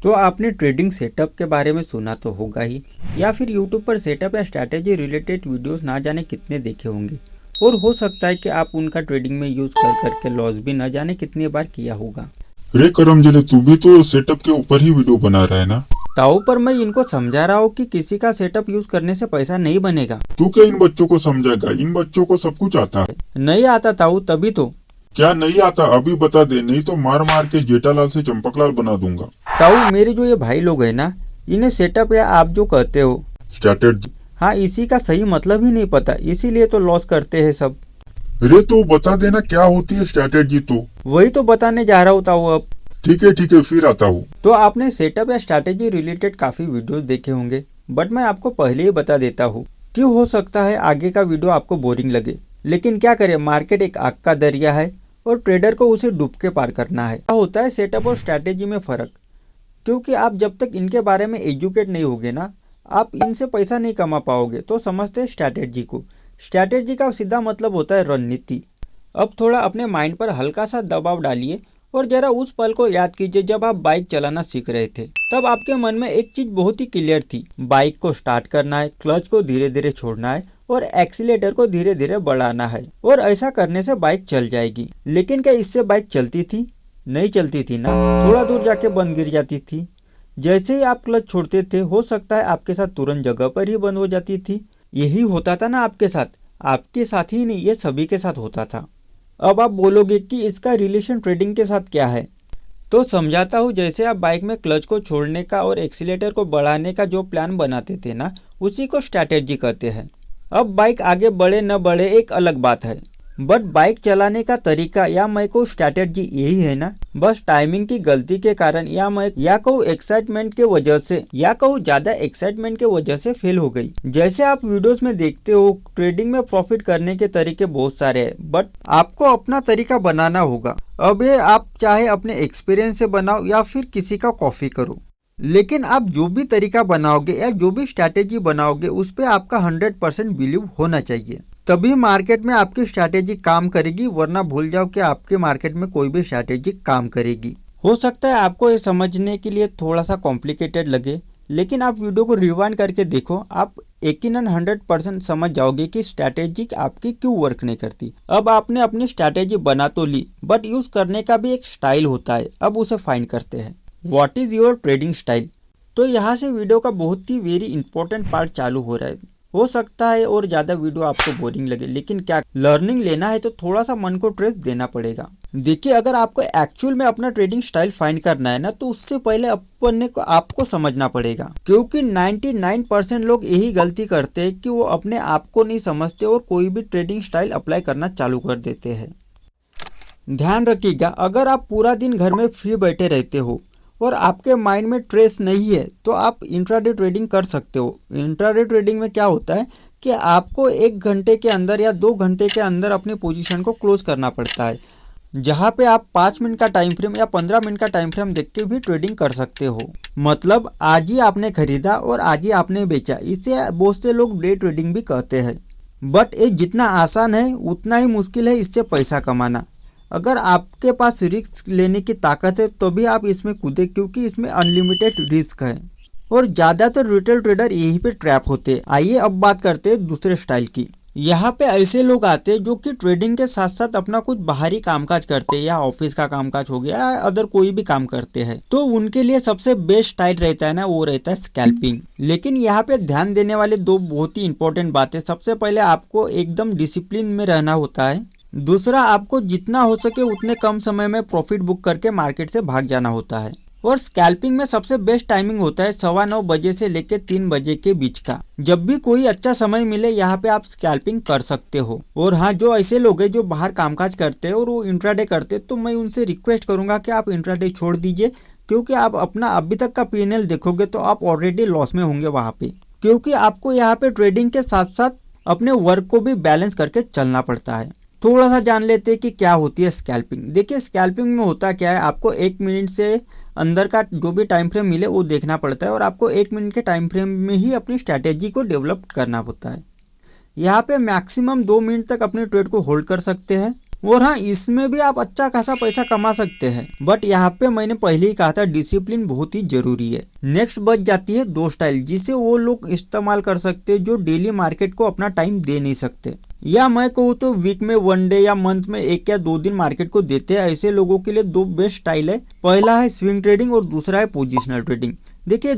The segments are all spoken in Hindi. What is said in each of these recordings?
तो आपने ट्रेडिंग सेटअप के बारे में सुना तो होगा ही, या फिर यूट्यूब पर सेटअप या स्ट्रैटेजी रिलेटेड वीडियोस ना जाने कितने देखे होंगे। और हो सकता है कि आप उनका ट्रेडिंग में यूज कर करके लॉस भी न जाने कितनी बार किया होगा। रे करमजले, तू भी तो सेटअप के ऊपर ही वीडियो बना रहा है ना? ताऊ, पर मैं इनको समझा रहा हूँ कि किसी का सेटअप यूज करने से पैसा नहीं बनेगा। तू क्या इन बच्चों को समझाएगा? इन बच्चों को सब कुछ आता है। नहीं आता ताऊ, तभी तो। क्या नहीं आता? अभी बता दे, नहीं तो मार मार के जेठालाल से चंपकलाल बना दूंगा। ताऊ, मेरे जो ये भाई लोग है ना, इन्हें सेटअप या आप जो कहते हो स्ट्रैटेजी, हाँ, इसी का सही मतलब ही नहीं पता, इसीलिए तो लॉस करते हैं सब। रे तो बता देना क्या होती है स्ट्रैटेजी? तो वही तो बताने जा रहा हूँ ताऊ अब। ठीक है फिर आता हूँ। तो आपने सेटअप या स्ट्रैटेजी रिलेटेड काफी वीडियोस देखे होंगे, बट मैं आपको पहले ही बता देता हूँ कि हो सकता है आगे का वीडियो आपको बोरिंग लगे, लेकिन क्या करें, मार्केट एक आग का दरिया है और ट्रेडर को उसे डूब के पार करना है। क्या होता है सेटअप और स्ट्रैटेजी में फर्क, क्योंकि आप जब तक इनके बारे में एजुकेट नहीं होगे ना, आप इनसे पैसा नहीं कमा पाओगे। तो समझते हैं स्ट्रैटेजी को। स्ट्रैटेजी का सीधा मतलब होता है रणनीति। अब थोड़ा अपने माइंड पर हल्का सा दबाव डालिए और जरा उस पल को याद कीजिए जब आप बाइक चलाना सीख रहे थे। तब आपके मन में एक चीज बहुत ही क्लियर थी, बाइक को स्टार्ट करना है, क्लच को धीरे धीरे छोड़ना है और एक्सीलेटर को धीरे धीरे बढ़ाना है, और ऐसा करने से बाइक चल जाएगी। लेकिन क्या इससे बाइक चलती थी? नहीं चलती थी ना, थोड़ा दूर जाके बंद गिर जाती थी। जैसे ही आप क्लच छोड़ते थे, हो सकता है आपके साथ तुरंत जगह पर ही बंद हो जाती थी। यही होता था ना आपके साथ? आपके साथ ही नहीं, ये सभी के साथ होता था। अब आप बोलोगे कि इसका रिलेशन ट्रेडिंग के साथ क्या है, तो समझाता हूँ। जैसे आप बाइक में क्लच को छोड़ने का और एक्सीलेटर को बढ़ाने का जो प्लान बनाते थे ना, उसी को स्ट्रैटेजी कहते हैं। अब बाइक आगे बढ़े न बढ़े एक अलग बात है, बट बाइक चलाने का तरीका या मैं को स्ट्रैटेजी यही है ना। बस टाइमिंग की गलती के कारण या कहूँ एक्साइटमेंट के वजह से, या कहूँ ज्यादा एक्साइटमेंट के वजह से फेल हो गई। जैसे आप वीडियोस में देखते हो, ट्रेडिंग में प्रॉफिट करने के तरीके बहुत सारे हैं, बट आपको अपना तरीका बनाना होगा। अब ये आप चाहे अपने एक्सपीरियंस से बनाओ या फिर किसी का कॉपी करो, लेकिन आप जो भी तरीका बनाओगे या जो भी स्ट्रैटेजी बनाओगे, उस पर आपका 100% बिलीव होना चाहिए। तभी मार्केट में आपकी स्ट्रैटेजी काम करेगी, वरना भूल जाओ कि आपके मार्केट में कोई भी स्ट्रैटेजी काम करेगी। हो सकता है आपको ये समझने के लिए थोड़ा सा कॉम्प्लिकेटेड लगे, लेकिन आप वीडियो को रिवाइंड करके देखो, आप यकीनन 100% समझ जाओगे कि स्ट्रैटेजी आपकी क्यों वर्क नहीं करती। अब आपने अपनी स्ट्रैटेजी बना तो ली, बट यूज करने का भी एक स्टाइल होता है। अब उसे फाइंड करते हैं, what is your trading style. तो यहाँ से वीडियो का बहुत ही वेरी इंपॉर्टेंट पार्ट चालू हो रहा है। हो सकता है और ज़्यादा वीडियो आपको बोरिंग लगे, लेकिन क्या लर्निंग लेना है तो थोड़ा सा मन को ट्रेस देना पड़ेगा। देखिए, अगर आपको एक्चुअल में अपना ट्रेडिंग स्टाइल फाइंड करना है ना, तो उससे पहले अपने को आपको समझना पड़ेगा, क्योंकि 99% लोग यही गलती करते हैं कि वो अपने आप को नहीं समझते और कोई भी ट्रेडिंग स्टाइल अप्लाई करना चालू कर देते हैं। ध्यान रखिएगा, अगर आप पूरा दिन घर में फ्री बैठे रहते हो और आपके माइंड में ट्रेस नहीं है, तो आप इंट्राडे ट्रेडिंग कर सकते हो। इंट्राडे ट्रेडिंग में क्या होता है कि आपको 1 घंटे के अंदर या 2 घंटे के अंदर अपनी पोजीशन को क्लोज करना पड़ता है, जहां पे आप 5 मिनट का टाइम फ्रेम या 15 मिनट का टाइम फ्रेम देख के भी ट्रेडिंग कर सकते हो। मतलब आज ही आपने खरीदा और आज ही आपने बेचा, इसे बहुत से लोग डे ट्रेडिंग भी कहते हैं। बट ये जितना आसान है उतना ही मुश्किल है इससे पैसा कमाना। अगर आपके पास रिस्क लेने की ताकत है तो भी आप इसमें कूदे, क्योंकि इसमें अनलिमिटेड रिस्क है और ज़्यादातर रिटेल ट्रेडर यहीं पे ट्रैप होते हैं। आइए अब बात करते हैं दूसरे स्टाइल की। यहाँ पे ऐसे लोग आते हैं जो कि ट्रेडिंग के साथ साथ अपना कुछ बाहरी कामकाज करते हैं, या ऑफिस का कामकाज हो गया या अदर कोई भी काम करते हैं। तो उनके लिए सबसे बेस्ट स्टाइल रहता है ना, वो रहता है स्कैल्पिंग। लेकिन यहाँ पे ध्यान देने वाले 2 बहुत ही इंपॉर्टेंट बातें। सबसे पहले आपको एकदम डिसिप्लिन में रहना होता है। दूसरा, आपको जितना हो सके उतने कम समय में प्रॉफिट बुक करके मार्केट से भाग जाना होता है। और स्कैल्पिंग में सबसे बेस्ट टाइमिंग होता है 9:15 बजे से लेकर 3 बजे के बीच का। जब भी कोई अच्छा समय मिले यहाँ पे आप स्कैल्पिंग कर सकते हो। और हाँ, जो ऐसे लोग हैं जो बाहर कामकाज करते हैं और वो इंट्राडे करते हैं, तो मैं उनसे रिक्वेस्ट करूंगा कि आप इंट्राडे छोड़ दीजिए, क्योंकि आप अपना अभी तक का P&L देखोगे तो आप ऑलरेडी लॉस में होंगे वहाँ पे। क्योंकि आपको यहाँ पे ट्रेडिंग के साथ साथ अपने वर्क को भी बैलेंस करके चलना पड़ता है। थोड़ा सा जान लेते हैं कि क्या होती है स्कैल्पिंग। देखिए, स्कैल्पिंग में होता क्या है, आपको 1 मिनट से अंदर का जो भी टाइम फ्रेम मिले वो देखना पड़ता है और आपको 1 मिनट के टाइम फ्रेम में ही अपनी स्ट्रैटेजी को डेवलप करना होता है। यहाँ पे मैक्सिमम 2 मिनट तक अपने ट्रेड को होल्ड कर सकते हैं। और हाँ, इसमें भी आप अच्छा खासा पैसा कमा सकते हैं। बट यहाँ पे मैंने पहले ही कहा था, डिसिप्लिन बहुत ही जरूरी है। नेक्स्ट बच जाती है 2 स्टाइल, जिसे वो लोग इस्तेमाल कर सकते हैं जो डेली मार्केट को अपना टाइम दे नहीं सकते, या मैं कहूँ तो वीक में 1 डे या मंथ में 1 या 2 दिन मार्केट को देते हैं। ऐसे लोगों के लिए 2 बेस्ट स्टाइल है। पहला है स्विंग ट्रेडिंग और दूसरा है पोजिशनल ट्रेडिंग। देखिए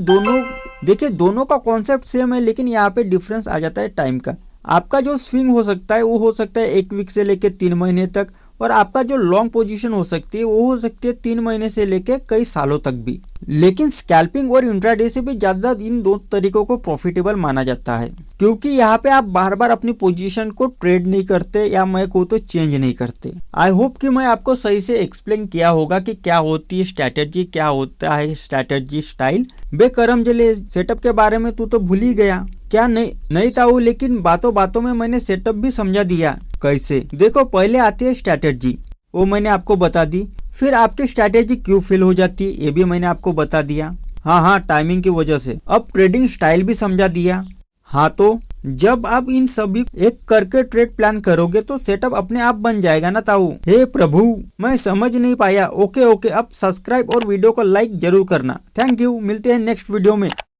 दोनों का कॉन्सेप्ट सेम है, लेकिन यहाँ पे डिफरेंस आ जाता है टाइम का। आपका जो स्विंग हो सकता है वो हो सकता है 1 वीक से लेके 3 महीने तक, और आपका जो लॉन्ग पोजीशन हो सकती है वो हो सकती है 3 महीने से लेके कई सालों तक भी। लेकिन स्कैल्पिंग और इंट्राडे से भी ज्यादा इन 2 तरीकों को प्रॉफिटेबल माना जाता है, क्योंकि यहाँ पे आप बार बार अपनी पोजीशन को ट्रेड नहीं करते, या मैं कहूँ तो चेंज नहीं करते। आई होप कि मैं आपको सही से एक्सप्लेन किया होगा कि क्या होती है स्ट्रैटेजी, क्या होता है स्ट्रैटेजी स्टाइल। बेकरम जले सेटअप के बारे में तू तो भूल ही गया क्या? नहीं था वो, लेकिन बातों बातों में मैंने सेटअप भी समझा दिया कैसे। देखो, पहले आती है स्ट्रैटेजी, वो मैंने आपको बता दी। फिर आपकी स्ट्रैटेजी क्यों फेल हो जाती है ये भी मैंने आपको बता दिया। हाँ, टाइमिंग की वजह से। अब ट्रेडिंग स्टाइल भी समझा दिया। हाँ, तो जब आप इन सभी एक करके ट्रेड प्लान करोगे तो सेटअप अपने आप बन जाएगा ना ताऊ। हे प्रभु, मैं समझ नहीं पाया। ओके, अब सब्सक्राइब और वीडियो को लाइक जरूर करना। थैंक यू, मिलते हैं नेक्स्ट वीडियो में।